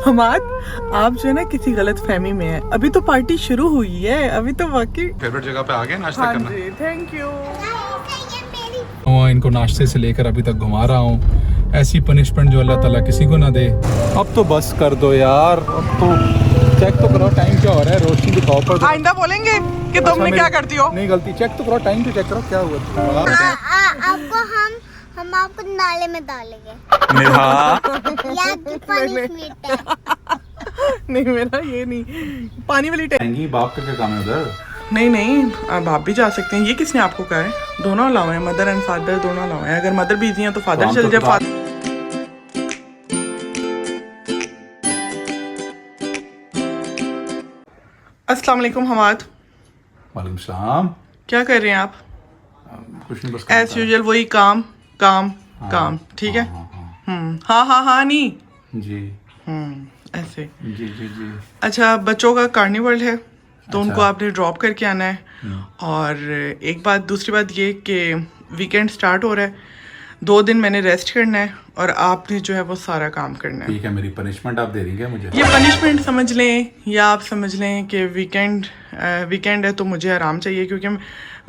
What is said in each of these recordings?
हमाद, आप जो है ना किसी गलत फहमी में है। अभी तो पार्टी शुरू हुई है, अभी तो वाकई फेवरेट जगह पे आ गए नाश्ता हाँ करना। जी, थैंक यू। इनको नाश्ते से लेकर अभी तक घुमा रहा हूँ। ऐसी पनिशमेंट जो अल्लाह ताला किसी को ना दे। अब तो बस कर दो यार, अब तो चेक तो करो टाइम क्या हो रहा है, रोशनी दिखाओ पर। आइंदा बोलेंगे कि तुमने क्या करती हो। नहीं गलती, चेक तो करो टाइम, तो चेक करो क्या हुआ। आपको हम आपको नाले में डालेंगे। नहीं मेरा ये नहीं, पानी वाली टैंकी। बाप का क्या काम है उधर? नहीं नहीं, अब आप भी जा सकते हैं। ये किसने आपको कहा है? दोनों अलाउ हैं, मदर एंड फादर दोनों अलाउ हैं। अगर मदर बिजी हैं तो फादर चल जाए। अस्सलाम वालेकुम हमाद। वालेकुम सलाम। क्या कर रहे हैं आप? कुछ नहीं, बस एज यूजुअल वही काम काम काम। ठीक है। हाँ नहीं जी ऐसे। जी जी जी। अच्छा, बच्चों का कार्निवल है तो उनको आपने ड्रॉप करके आना है। और एक बात, दूसरी बात ये कि वीकेंड स्टार्ट हो रहा है, 2 दिन मैंने रेस्ट करना है और आपने जो है वो सारा काम करना है। ठीक है, मेरी पनिशमेंट आप दे रही हैं मुझे? ये पनिशमेंट समझ लें या आप समझ लें कि वीकेंड है तो मुझे आराम चाहिए, क्योंकि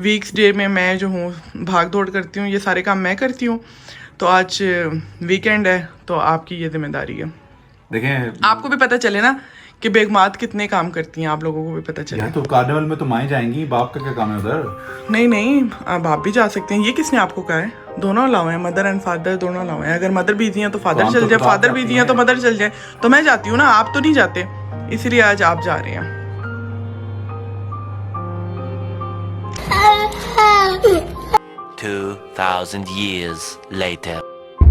वीक्स डे में मैं जो हूँ भाग दौड़ करती हूँ, ये सारे काम मैं करती हूँ। तो आज वीकेंड है तो आपकी ये जिम्मेदारी है। देखें, आपको भी पता चले ना कि बेगमात कितने काम करती हैं, आप लोगों को भी पता चले। तो कार्निवल में तो माएँ जाएंगी, बाप का क्या काम है उधर? नहीं, अब आप भी जा सकते हैं। ये किसने आपको कहा है? दोनों अलाउ हैं, मदर एंड फादर दोनों अलाउ हैं। अगर मदर बिजी हैं तो फादर चल जाए, फादर बिजी हैं तो मदर चल जाए। तो मैं जाती हूँ ना, आप तो नहीं जाते, इसलिए आज आप जा रहे हैं। 2000 years later.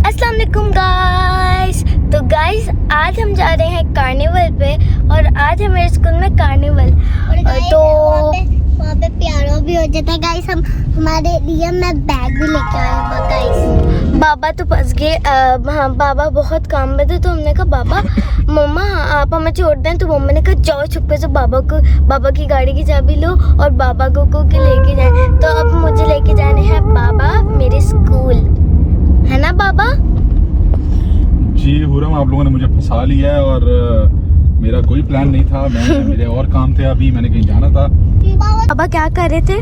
अस्सलाम वालेकुम गाइस। तो गाइस आज हम जा रहे हैं कार्निवल पे और आज है मेरे स्कूल में कार्निवल। तो वहाँ पे प्यारो भी हो जाता है गाइस। हमारे लिए मैं बैग भी लेके आया गाइस। बाबा तो फंस गए। हाँ, बाबा बहुत काम में थे तो हमने कहा बाबा मम्मा आप हमें छोड़ दें। तो मम्मा ने कहा जाओ छुपे से बाबा की गाड़ी की चाबी लो और बाबा को लेके जाए। तो अब मुझे लेके जाने हैं बाबा मेरे स्कूल, है ना बाबा? जी हुरम, आप लोगों ने मुझे फंसा लिया है और मेरा कोई प्लान नहीं था। मेरे और काम थे, अभी मैंने कहीं जाना था। बाबा क्या कर रहे थे?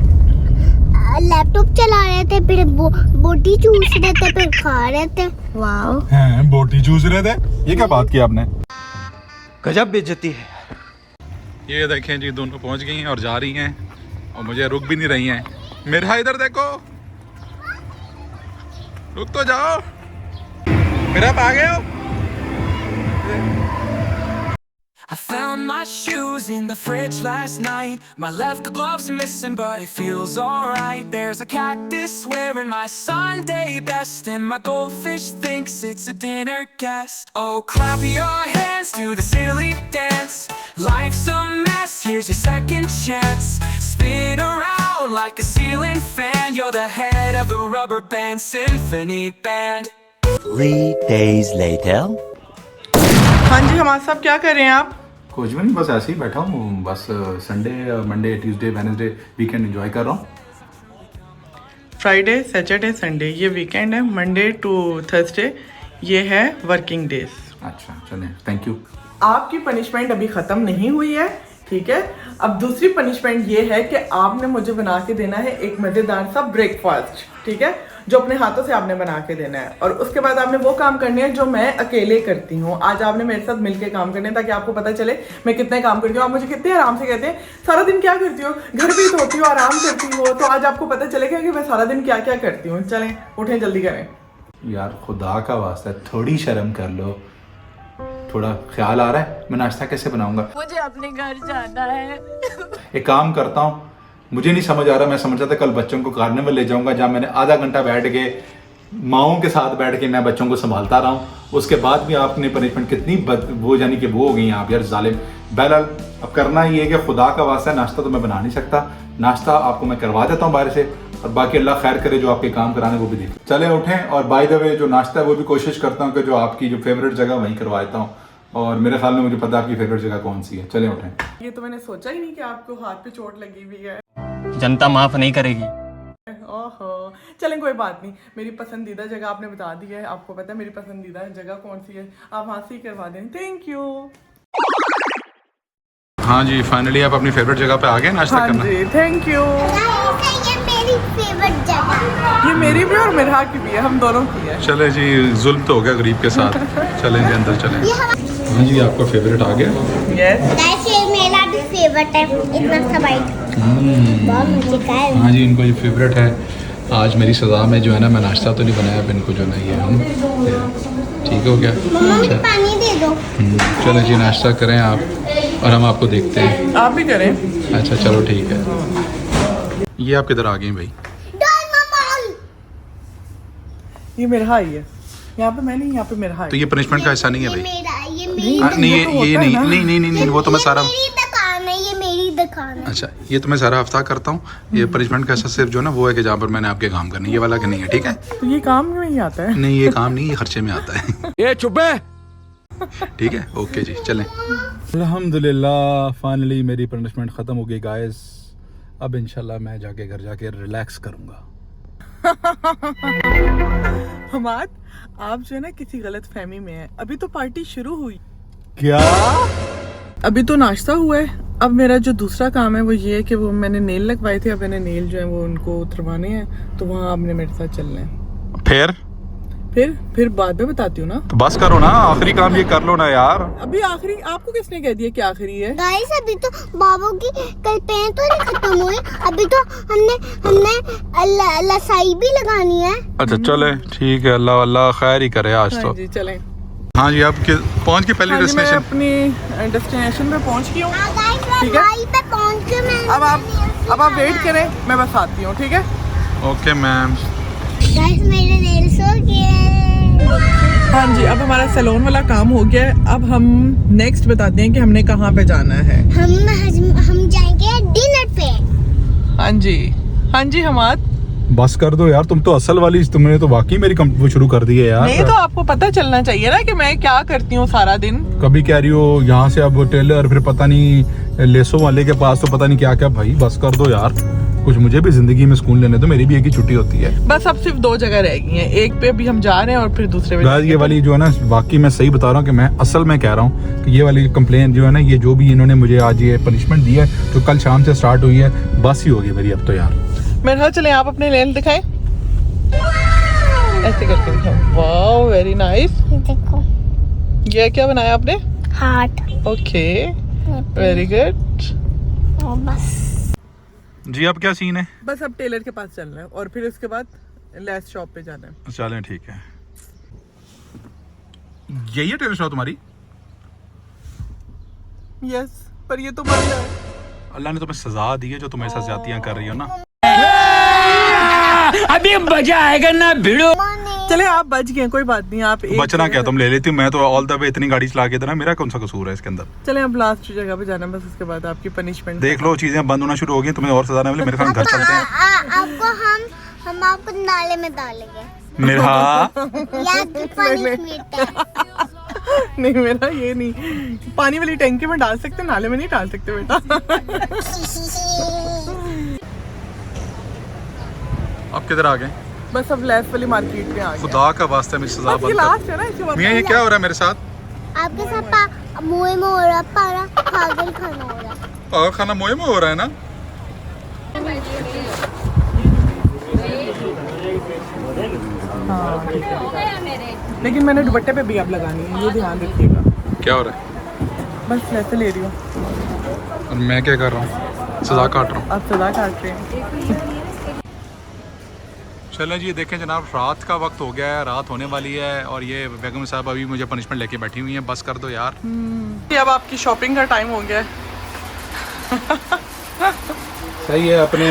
लैपटॉप चला रहे थे, फिर बोटी चूस रहे थे, फिर खा रहे थे। वाओ, हैं, बोटी चूस रहे थे? ये क्या बात की आपने? गजब बेइज्जती है। ये देखें जी, दोनों पहुंच गई हैं और जा रही हैं और मुझे रुक भी नहीं रही हैं। मेरा इधर देखो, रुक तो जाओ, मेरा आप आ गए हो। I found my shoes in the fridge last night. My left glove's missing but it feels alright. There's a cactus wearing my Sunday best, and my goldfish thinks it's a dinner guest. Oh, clap your hands to the silly dance. Life's a mess, here's your second chance. Spin around like a ceiling fan. You're the head of the rubber band symphony band. 3 days later. हाँ जी हमारे साहब, क्या कर रहे हैं आप? कुछ भी नहीं, बस ऐसे ही बैठा हूँ। बस Sunday, Monday, Tuesday, Wednesday weekend enjoy कर रहा हूँ। फ्राइडे, सैटरडे, संडे ये वीकेंड है। मंडे टू थर्सडे ये है वर्किंग डेज। अच्छा चलें, थैंक यू। आपकी पनिशमेंट अभी ख़त्म नहीं हुई है, ठीक है? अब दूसरी पनिशमेंट ये है कि आपने मुझे बना के देना है एक मज़ेदार सा ब्रेकफास्ट, ठीक है? जो अपने हाथों से आपने बना के देना है। और उसके बाद आपने वो काम करने हैं जो मैं अकेले करती हूँ। आज आपने मेरे साथ मिलके काम करने हैं ताकि आपको पता चले मैं कितने काम करती हूँ। आप मुझे कितने आराम से कहते हैं सारा दिन क्या करती हो, घर भी धोती हो, आराम करती हो। तो आज आपको पता चलेगा कि मैं सारा दिन क्या क्या करती हूँ। चलें उठें, जल्दी करें। यार खुदा का वास्ता थोड़ी शर्म कर लो, थोड़ा ख्याल आ रहा है मैं नाश्ता कैसे बनाऊंगा। मुझे अपने घर जाना है। एक काम करता हूँ, मुझे नहीं समझ आ रहा। मैं समझ रहा था कल बच्चों को कार्निवल ले जाऊंगा, जहाँ मैंने आधा घंटा बैठ के माओं के साथ बैठ के मैं बच्चों को संभालता रहा हूँ। उसके बाद भी आपने पनिशमेंट कितनी वो यानी कि वो हो गई आप यार जालिम। बहरहाल अब करना ये है कि खुदा का वास्ता नाश्ता तो मैं बना नहीं सकता, नाश्ता आपको मैं करवा देता हूँ बाहर से, और बाकी अल्लाह खैर करे जो आपके काम कराने वो भी देख। चले उठें, और बाय द वे जो नाश्ता है वो भी कोशिश करता हूँ कि जो आपकी जो फेवरेट जगह वहीं करवा देता हूँ, और मेरे ख्याल में मुझे पता है आपकी फेवरेट जगह कौन सी है। चले उठें। ये तो मैंने सोचा ही नहीं कि आपको हाथ पे चोट लगी हुई है। जनता माफ नहीं करेगी। ओहो, चलें कोई बात नहीं। मेरी पसंदीदा जगह आपने बता दी है, आपको पता है मेरी पसंदीदा जगह कौन सी है, आप वहाँ से ही करवा दें। Thank you. हाँ जी, फाइनली आप अपनी फेवरेट जगह पे आ गए नाश्ता हाँ करना। जी, थैंक यू। ये मेरी फेवरेट जगह। ये मेरी भी और मेरा की भी है, हम दोनों की है। चले जी, जुल्म तो हो गया गरीब के साथ। चलें जी अंदर चलें। हाँ जी, आपका फेवरेट आ गया। यस। गाइस ये मेरा भी फेवरेट है, इतना सा वाइट बहुत मजे का है। हाँ जी, इनको ये फेवरेट है। आज मेरी सज़ा में जो है ना, मैं नाश्ता तो नहीं बनाया, अब इनको जो है ना ये हम ठीक हो गया। मम्मा मुझे पानी दे दो। चलें जी, नाश्ता करें आप और हम आपको देखते हैं। आप भी करें। अच्छा चलो ठीक है। ये आप किधर आ गई भाई? ये मेरा हाई है, यहाँ पे मैं नहीं, यहाँ पे मेरा हाई। तो ये पनिशमेंट का हिस्सा नहीं है भाई? ये मेरी नहीं ये नहीं नहीं नहीं नहीं वो तो मैं सारा। मेरी दुकान है, ये मेरी दुकान है। अच्छा, ये तो मैं सारा हफ्ता करता हूँ। ये पनिशमेंट का हिस्सा सिर्फ जो ना वो है कि जहाँ पर मैंने आपके काम करने, ये वाला कि नहीं है, ठीक है? तो ये काम में ही आता है। नहीं ये काम नहीं, ये खर्चे में आता है। ये चुप है। ठीक है, ओके जी, चलें। अल्हम्दुलिल्लाह, फाइनली मेरी पनिशमेंट ख़त्म हो गई गाइस। अब इंशाल्लाह मैं जाके घर जाके रिलैक्स करूँगा। हमाद, आप जो है ना किसी गलत फहमी में है। अभी तो पार्टी शुरू हुई। क्या? अभी तो नाश्ता हुआ है। अब मेरा जो दूसरा काम है वो ये है कि वो मैंने नेल लगवाए थे, अब मैंने नेल जो है वो उनको उतरवाने हैं, तो वहाँ आपने मेरे साथ चलना है। फिर बाद में बताती हूँ ना। तो बस करो ना, आखिरी काम ये कर लो ना यार। अभी आखिरी आपको किसने कह दिया कि आखिरी है? गाइस अभी तो बाबू की कल पेन तो नहीं खत्म हुई, अभी तो हमने लसाई भी लगानी है। अच्छा चले ठीक है, अल्लाह अल्लाह खैर ही करे आज हाँ तो। जी चलें। हाँ जी, आप पहुँच के पहले हाँ जी, मैं डेस्टिनेशन। अपनी डेस्टिनेशन पे पहुँच गई हूँ। हाँ गाइस मैं ठीक है। वहीं पे पहुंच गई। मैं अब आप वेट करें, मैं बस आती हूँ, ठीक है? Okay ma'am. गाइस मेरे नेल्स हो गए। हाँ जी, अब हमारा सैलून वाला काम हो गया है। अब हम नेक्स्ट बताते हैं कि हमने कहाँ पे जाना है। हम जाएंगे डिनर पे। हाँ जी हमाद। बस कर दो यार, तुम तो असल वाली, तुमने तो वाकई मेरी वो शुरू कर दी है यार। नहीं तो आपको पता चलना चाहिए ना कि मैं क्या करती हूँ सारा दिन। कभी कह रही हो यहाँ से अब टेलर, फिर पता नहीं लेसों वाले के पास, तो पता नहीं क्या क्या। भाई बस कर दो यार, कुछ मुझे भी जिंदगी में सुकून लेने दो। मेरी भी एक ही छुट्टी होती है। बस अब सिर्फ 2 जगह रह गई हैं, एक पे अभी हम जा रहे हैं और फिर दूसरे पे गाइस ये वाली जो है ना, वाकई मैं सही बता रहा हूँ कि मैं असल में कह रहा हूँ कि ये वाली कंप्लेन जो है ना, ये जो भी इन्होंने मुझे आज ये पनिशमेंट दी है, जो कल शाम से स्टार्ट हुई है, बस ही होगी मेरी अब तो यार। मेरे साथ चले, आप अपने नेल दिखाएं, ऐसे करके दिखाओ। Wow very nice. देखो ये क्या बनाया आपने? हार्ट। Okay very good. बस जी अब क्या सीन है? बस अब टेलर के पास चलना है और फिर उसके बाद लेस शॉप पे जाना है। चलें ठीक है। यही है टेलर शॉप तुम्हारी? यस, पर ये तो बंद है। अल्लाह ने तुम्हें सजा दी है जो तुम ऐसा ज्यादतियां कर रही हो ना। अभी मजा आएगा ना भिड़ो। चले आप बच गए, कोई बात नहीं। आप एक बचना क्या, तुम ले लेती हो, मैं तो ऑल द वे इतनी गाड़ी चला के देना, मेरा कौन सा कसूर है इसके अंदर? चले अब लास्ट जगह पे जाना, बस उसके बाद आपकी पनिशमेंट देख लो चीजें बंद होना शुरू हो गई, तुम्हें और सजा नहीं मिले। मेरे साथ घर चलते हैं। आपको हम आपको नाले में डालेंगे। मेरा याद पनिशमेंट है। नहीं मेरा ये नहीं, पानी वाली टैंकी में डाल सकते, नाले में नहीं डाल सकते बेटा। अब किधर आ गए? बस अब लेफ्ट वाली मार्केट में आ गए। खुदा का वास्ता मेरी सजा बस ये बंद लास्ट है ना, इसके कर। बाद मियां ये क्या हो रहा है मेरे साथ? आपके साथ मुँह में हो रहा, पारा पागल खाना हो रहा। और खाना मोए में हो रहा है ना? हाँ ठीक है, लेकिन मैंने दुपट्टे पे भी अब लगानी है, ये ध्यान रखिएगा। क्या हो रहा है? बस ऐसे ले रही हूँ। और मैं क्या कर रहा हूँ? सजा काट रहा हूँ। आप सजा काट रहे हैं। चलें जी, देखें जनाब, रात का वक्त हो गया है, रात होने वाली है और ये बेगम साहब अभी मुझे पनिशमेंट लेके बैठी हुई हैं। बस कर दो यार। अब आपकी शॉपिंग का टाइम हो गया है। सही है, अपने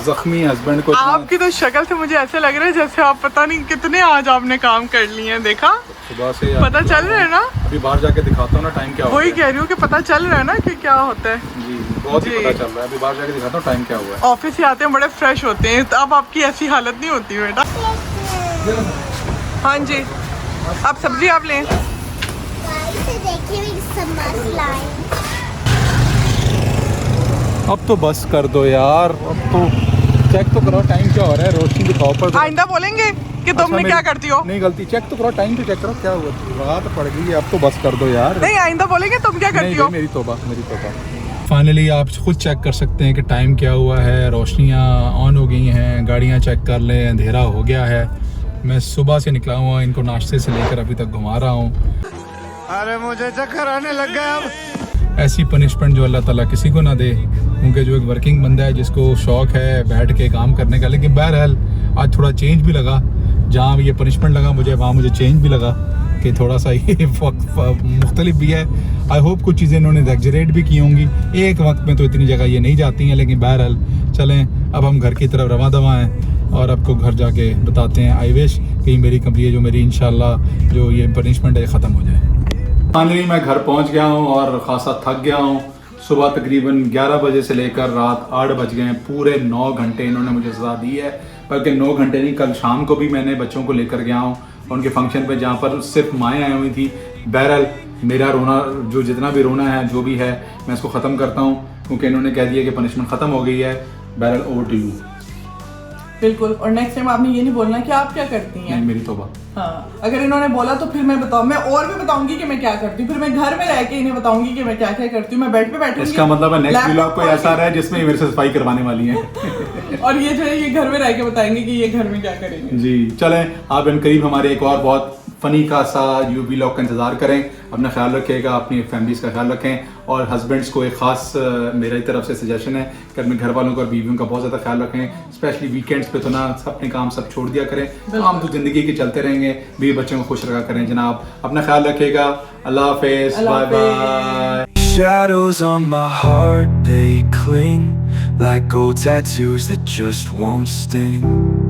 जख्मी हस्बैंड को आपकी तो शक्ल से मुझे ऐसे लग रहा है जैसे आप पता नहीं कितने आज आपने काम कर लिए हैं। देखा, सुबह से पता चल रहा है ना? अभी बाहर जाके दिखाता हूँ ना टाइम क्या हुआ वही है। कह रही हूँ कि पता चल रहा है ना कि क्या होता है। जी बहुत ही जी। पता चल रहा है, अभी बाहर जाके दिखाता हूँ टाइम क्या हुआ है। ऑफिस से आते हैं बड़े फ्रेश होते हैं, तो अब आपकी ऐसी हालत नहीं होती बेटा। हाँ जी, अब सब्जी आप लें। देखिए मेरी समोसा लाई। अब तो बस कर दो यार, अब तो चेक तो करो टाइम क्या हो रहा है, रोशनी दिखाओ पर। आइंदा बोलेंगे कि तुमने क्या करती हो। नहीं गलती, चेक तो करो टाइम तो चेक करो क्या हुआ, रात पड़ गई है अब तो बस कर दो यार। नहीं आइंदा बोलेंगे तुम क्या करती हो। मेरी तौबा, मेरी तौबा। फाइनली आप खुद चेक कर सकते हैं कि टाइम क्या हुआ है, रोशनियाँ ऑन हो गई हैं, गाड़ियाँ चेक कर लें, अंधेरा हो गया है। मैं सुबह से निकला हुआ, इनको नाश्ते से लेकर अभी तक घुमा रहा हूँ। अरे मुझे चक्कर आने लग गया अब। ऐसी पनिशमेंट जो अल्लाह ताला किसी को ना दे, क्योंकि जो एक वर्किंग बंदा है जिसको शौक़ है बैठ के काम करने का, लेकिन बहरहाल आज थोड़ा चेंज भी लगा। जहाँ ये पनिशमेंट लगा मुझे, वहाँ मुझे चेंज भी लगा कि थोड़ा सा ये मुख्तलिफ भी है। आई होप कुछ चीज़ें इन्होंने एग्जरेट भी की होंगी, एक वक्त में तो इतनी जगह ये नहीं जाती हैं, लेकिन बहरहाल चलें अब हम घर की तरफ रवां दवा हैं और आपको घर जाके बताते हैं। आई विश कि मेरी कंप्लीट जो मेरी इंशाल्लाह जो ये पनिशमेंट है ख़त्म हो जाए। फाइनली मैं घर पहुंच गया हूं और ख़ासा थक गया हूं। सुबह तकरीबन 11 बजे से लेकर रात 8 बज गए हैं, पूरे 9 घंटे इन्होंने मुझे सज़ा दी है। बल्कि 9 घंटे नहीं, कल शाम को भी मैंने बच्चों को लेकर गया हूं उनके फंक्शन पे जहाँ पर सिर्फ माएँ आई हुई थी। बहरहाल मेरा रोना, जो जितना भी रोना है जो भी है, मैं इसको ख़त्म करता हूँ क्योंकि इन्होंने कह दिया कि पनिशमेंट ख़त्म हो गई है। बहरहाल ओवर टू यू। बिल्कुल, और नेक्स्ट टाइम आपने ये नहीं बोलना कि आप क्या करती हैं। नहीं, मेरी तौबा। हाँ, अगर इन्होंने बोला तो फिर मैं बताऊँ, मैं और भी बताऊंगी कि मैं क्या करती हूँ, फिर मैं घर में रह के इन्हें बताऊंगी कि मैं क्या क्या करती हूँ। मैं बेड पे बैठूंगी। इसका मतलब है नेक्स्ट व्लॉग कोई ऐसा रहा है जिसमें मेरे से सफाई करवाने वाली हैं। और ये जो है ये घर में रह के बताएंगे कि ये घर में क्या करेंगे। जी चलें, आप इन करीब हमारे एक और बहुत फ़नी का सा यू व्लॉग का इंतज़ार करें। अपना ख्याल रखिएगा, अपनी फैमिलीज़ का ख्याल रखें और हस्बैंड्स को एक ख़ास मेरी तरफ से सजेशन है कि अपने घर वालों का और बीवियों का बहुत ज़्यादा ख्याल रखें। स्पेशली वीकेंड्स पे तो ना अपने काम सब छोड़ दिया करें, काम तो ज़िंदगी के चलते रहेंगे, बीवी बच्चों को खुश रखा करें। जनाब अपना ख्याल रखिएगा, अल्लाह हाफिज़, bye bye. Shadows on my heart, they cling like old tattoos that just won't sting.